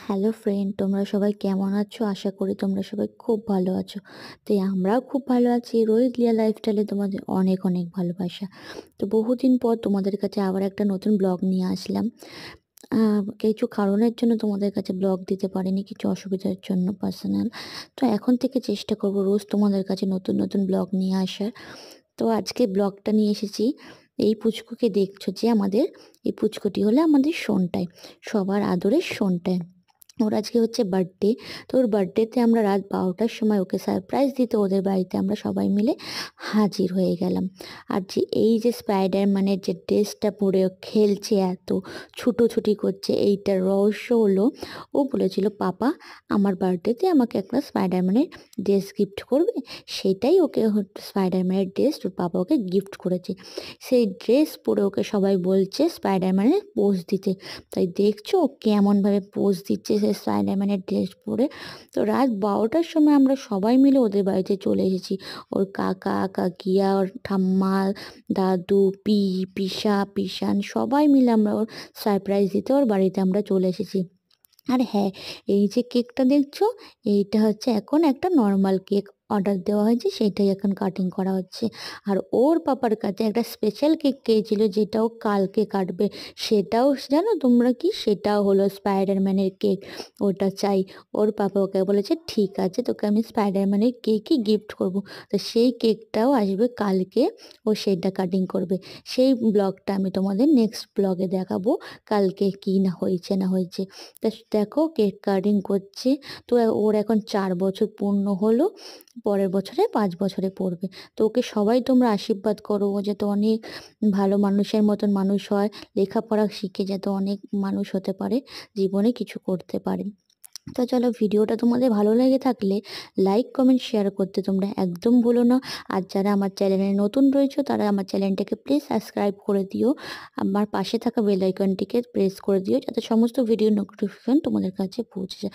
Hello friend, তোমরা সবাই কেমন আছো? আশা করি তোমরা সবাই খুব ভালো আছো। তাই আমরাও খুব ভালো আছি। রোহিত লিয়া লাইফস্টাইলে তোমাদের অনেক অনেক ভালোবাসা। তো বহুদিন পর তোমাদের কাছে আবার একটা নতুন ব্লগ নিয়ে আসলাম। কিছু কারণের জন্য তোমাদের কাছে ব্লগ দিতে পারিনি, কিছু অসুবিধার জন্য পার্সোনাল। তো এখন থেকে চেষ্টা করব রোজ তোমাদের কাছে নতুন নতুন ব্লগ নিয়ে আসার। তো আজকে ব্লগটা নিয়ে এসেছি, এই পুচকুকে দেখছো যে আমাদের, এই পুচকুটি হলো আমাদের সোনটাই, সবার আদরের সোনটাই। ওর আজকে হচ্ছে বার্থডে। তো ওর বার্থডেতে আমরা রাত 12টার সময় ওকে সারপ্রাইজ দিতে ওদের বাড়িতে আমরা সবাই মিলে হাজির হয়ে গেলাম। আর যে এই যে স্পাইডারম্যানের যে ড্রেসটা পরে ও খেলছে, এত ছুটোছুটি করছে, এইটার রহস্য হলো ও বলেছিল, পাপা আমার বার্থডেতে আমাকে একটা স্পাইডারম্যানের ড্রেস গিফট করবে। সেটাই ওকে স্পাইডারম্যানের ড্রেস ওর পাপা ওকে গিফট করেছে। সেই ড্রেস পরে ওকে সবাই বলছে স্পাইডারম্যানের পোজ দিতে। তাই দেখছো ও কেমনভাবে পোজ দিচ্ছে সে স্পাইডারম্যানের ড্রেস পরে। তো রাত 12টার সময় আমরা সবাই মিলে ওদের বাড়িতে চলে এসেছি। ওর কাকা কাকিয়া, ওর ঠাম্মা, দাদু, পিসা পিসান সবাই মিলে আমরা ওর সারপ্রাইজ দিতে ওর বাড়িতে আমরা চলে এসেছি। আর হ্যাঁ, এই যে কেকটা দেখছো, এইটা হচ্ছে এখন একটা নর্মাল কেক অর্ডার দেওয়া হয়েছে, সেটাই এখন কাটিং করা হচ্ছে। আর ওর পাপার কাছে একটা স্পেশাল কেক চেয়েছিল, যেটাও কালকে কাটবে। সেটাও জানো তোমরা কি, সেটাও হলো স্পাইডারম্যানের কেক। ওটা চাই। ওর পাপা ওকে বলেছে ঠিক আছে, তোকে আমি স্পাইডারম্যানের কেকই গিফট করব। তো সেই কেকটাও আসবে কালকে, ও সেইটা কাটিং করবে। সেই ব্লগটা আমি তোমাদের নেক্সট ব্লগে দেখাবো, কালকে কি না হয়েছে না হয়েছে। তা দেখো কেক কাটিং করছে। তো ওর এখন 4 বছর পূর্ণ হলো, পরের বছরে 5 বছরে পড়বে। তো ওকে সবাই তোমরা আশীর্বাদ করো, ও যাতে অনেক ভালো মানুষের মতন মানুষ হয়, লেখাপড়া শিখে যাতে অনেক মানুষ হতে পারে, জীবনে কিছু করতে পারে। তো চলো, ভিডিওটা তোমাদের ভালো লেগে থাকলে লাইক কমেন্ট শেয়ার করতে তোমরা একদম ভুলো না। আর যারা আমার চ্যানেলে নতুন রয়েছে তারা আমার চ্যানেলটাকে প্লিজ সাবস্ক্রাইব করে দিও। আমার পাশে থাকা বেল আইকনটিকে প্রেস করে দিও, যাতে সমস্ত ভিডিও নোটিফিকেশন তোমাদের কাছে পৌঁছে যায়।